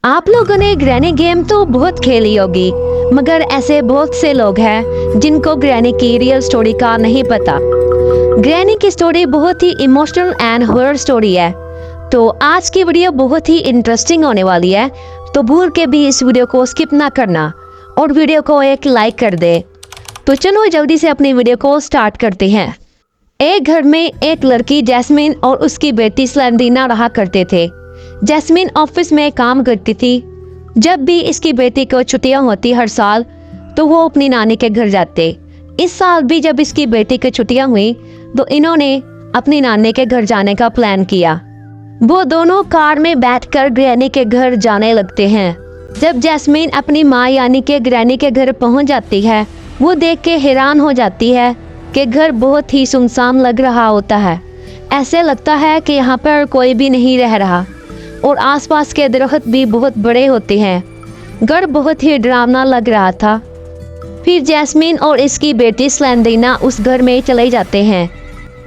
आप लोगों ने ग्रैनी गेम तो बहुत खेली होगी, मगर ऐसे बहुत से लोग हैं जिनको ग्रैनी की रियल स्टोरी का नहीं पता। ग्रैनी की स्टोरी बहुत ही इमोशनल एंड हॉरर स्टोरी है। तो आज की वीडियो बहुत ही इंटरेस्टिंग होने वाली है, तो भूल के भी इस वीडियो को स्किप ना करना और वीडियो को एक लाइक कर दे। तो चलो जल्दी से अपनी वीडियो को स्टार्ट करते हैं। एक घर में एक लड़की जैस्मिन और उसकी बेटी स्लेंडीना रहा करते थे। जैस्मिन ऑफिस में काम करती थी। जब भी इसकी बेटी को छुट्टियां होती हर साल, तो वो अपनी नानी के घर जाते। इस साल भी जब इसकी बेटी की छुट्टियां हुई, तो इन्होंने अपनी नानी के घर जाने का प्लान किया। वो दोनों कार में बैठकर ग्रैनी के घर जाने लगते हैं। जब जैस्मिन अपनी माँ यानी के ग्रैनी के घर पहुंच जाती है, वो देख के हैरान हो जाती है कि घर बहुत ही सुनसान लग रहा होता है। ऐसे लगता है कि यहाँ पर कोई भी नहीं रह रहा और आसपास के दरख्त भी बहुत बड़े होते हैं। घर बहुत ही डरावना लग रहा था। फिर जैस्मिन और इसकी बेटी स्लेंडीना उस घर में चले जाते हैं।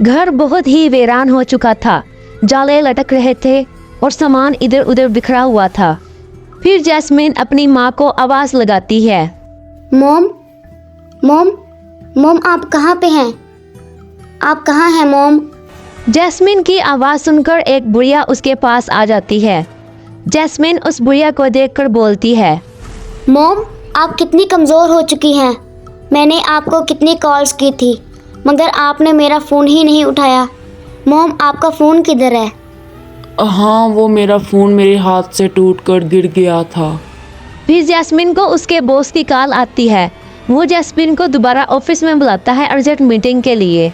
घर बहुत ही वीरान हो चुका था। जाले लटक रहे थे और सामान इधर उधर बिखरा हुआ था। फिर जैस्मिन अपनी माँ को आवाज़ लगाती है, मॉम मॉम मॉम, आप कहाँ पे हैं? आप कहाँ हैं मॉम? जैस्मिन की आवाज़ सुनकर एक बुढ़िया उसके पास आ जाती है। जैस्मिन उस बुढ़िया को देखकर बोलती है, मॉम, आप कितनी कमज़ोर हो चुकी हैं। मैंने आपको कितनी कॉल्स की थी, मगर आपने मेरा फ़ोन ही नहीं उठाया। मॉम, आपका फ़ोन किधर है? हाँ, वो मेरा फ़ोन मेरे हाथ से टूटकर गिर गया था। फिर जैस्मिन को उसके बॉस की कॉल आती है। वो जैस्मिन को दोबारा ऑफिस में बुलाता है अर्जेंट मीटिंग के लिए।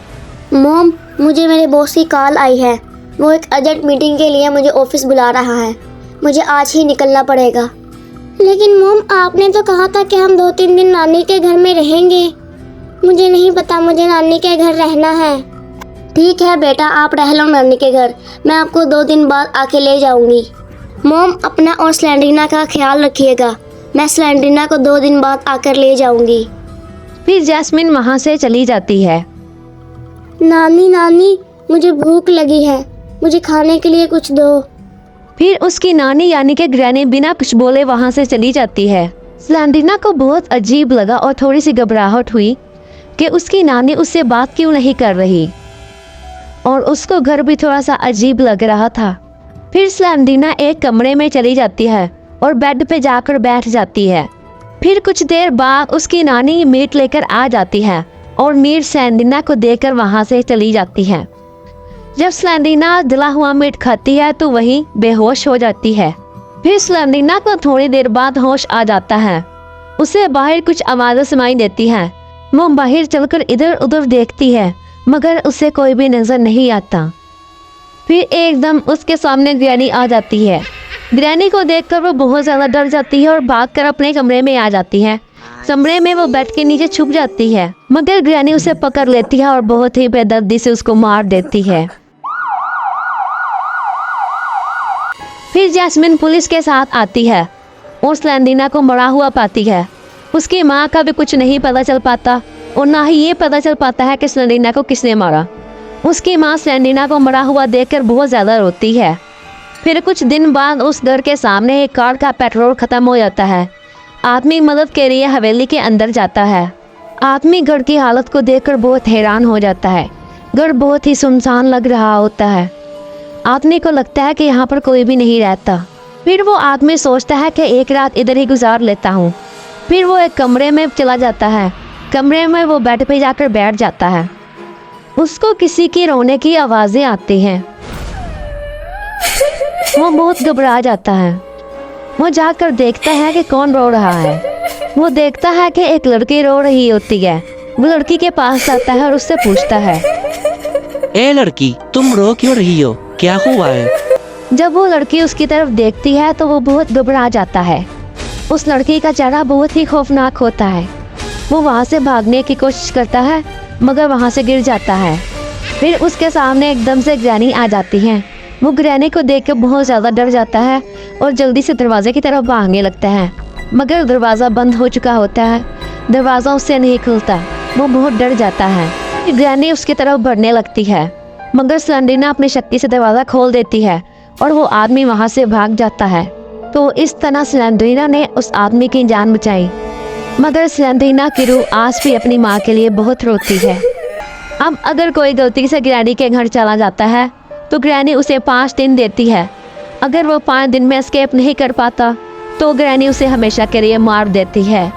मॉम, मुझे मेरे बॉस की कॉल आई है। वो एक अर्जेंट मीटिंग के लिए मुझे ऑफिस बुला रहा है। मुझे आज ही निकलना पड़ेगा। लेकिन मॉम, आपने तो कहा था कि हम 2-3 दिन नानी के घर में रहेंगे। मुझे नहीं पता, मुझे नानी के घर रहना है। ठीक है बेटा, आप रह लो नानी के घर। मैं आपको 2 दिन बाद आके ले जाऊंगी। मॉम, अपना और स्लेंडीना का ख्याल रखिएगा। मैं स्लेंडीना को 2 दिन बाद आकर ले जाऊंगी। फिर जैस्मिन वहाँ से चली जाती है। नानी नानी, मुझे भूख लगी है, मुझे खाने के लिए कुछ दो। फिर उसकी नानी यानी कि ग्रैनी बिना कुछ बोले वहाँ से चली जाती है। स्लेंडीना को बहुत अजीब लगा और थोड़ी सी घबराहट हुई कि उसकी नानी उससे बात क्यों नहीं कर रही, और उसको घर भी थोड़ा सा अजीब लग रहा था। फिर स्लेंडीना एक कमरे में चली जाती है और बेड पे जाकर बैठ जाती है। फिर कुछ देर बाद उसकी नानी मीट लेकर आ जाती है और मीट स्लेंडीना को देकर वहाँ से चली जाती है। जब स्लेंडीना जला हुआ मीट खाती है तो वहीं बेहोश हो जाती है। फिर स्लेंडीना को थोड़ी देर बाद होश आ जाता है। उसे बाहर कुछ आवाज़ें सुनाई देती हैं। वो बाहर चलकर इधर उधर देखती है, मगर उसे कोई भी नजर नहीं आता। फिर एकदम उसके सामने ग्रैनी आ जाती है। ग्रैनी को देखकर वो बहुत ज़्यादा डर जाती है और भागकर अपने कमरे में आ जाती है। कमरे में वो बेड के नीचे छुप जाती है, मगर ग्रैनी उसे पकड़ लेती है और बहुत ही बेदर्दी से उसको मार देती है। फिर जैस्मिन पुलिस के साथ आती है और स्लेंडीना को मरा हुआ पाती है। उसकी माँ का भी कुछ नहीं पता चल पाता और ना ही ये पता चल पाता है कि स्लेंडीना को किसने मारा। उसकी माँ स्लेंडीना को मरा हुआ देखकर बहुत ज़्यादा रोती है। फिर कुछ दिन बाद उस घर के सामने एक कार का पेट्रोल ख़त्म हो जाता है। आदमी मदद के लिए हवेली के अंदर जाता है। आदमी घर की हालत को देखकर बहुत हैरान हो जाता है। घर बहुत ही सुनसान लग रहा होता है। आदमी को लगता है कि यहाँ पर कोई भी नहीं रहता। फिर वो आदमी सोचता है कि एक रात इधर ही गुजार लेता हूँ। फिर वो एक कमरे में चला जाता है। कमरे में वो बेड पे जाकर बैठ जाता है। उसको किसी की रोने की आवाज़ें आती हैं। वो बहुत घबरा जाता है। वो जाकर देखता है कि कौन रो रहा है। वो देखता है कि एक लड़की रो रही होती है। वो लड़की के पास आता है और उससे पूछता है, ए लड़की, तुम रो क्यों रही हो? क्या हुआ है? जब वो लड़की उसकी तरफ देखती है तो वो बहुत घबरा जाता है। उस लड़की का चेहरा बहुत ही खौफनाक होता है। वो वहाँ से भागने की कोशिश करता है, मगर वहाँ से गिर जाता है। फिर उसके सामने एकदम से ग्रैनी आ जाती है। वो ग्रैनी को देखकर बहुत ज़्यादा डर जाता है और जल्दी से दरवाजे की तरफ भागने लगता है, मगर दरवाज़ा बंद हो चुका होता है। दरवाज़ा उससे नहीं खुलता। वो बहुत डर जाता है। ग्रैनी उसकी तरफ बढ़ने लगती है, मगर स्लेंडीना अपनी शक्ति से दरवाज़ा खोल देती है और वो आदमी वहाँ से भाग जाता है। तो इस तरह स्लेंड्रीना ने उस आदमी की जान बचाई। मगर स्लेंड्रीना की रूह आज भी अपनी माँ के लिए बहुत रोती है। अब अगर कोई गलती से ग्रैनी के घर चला जाता है तो ग्रैनी उसे 5 दिन देती है। अगर वो 5 दिन में एस्केप नहीं कर पाता तो ग्रैनी उसे हमेशा के लिए मार देती है।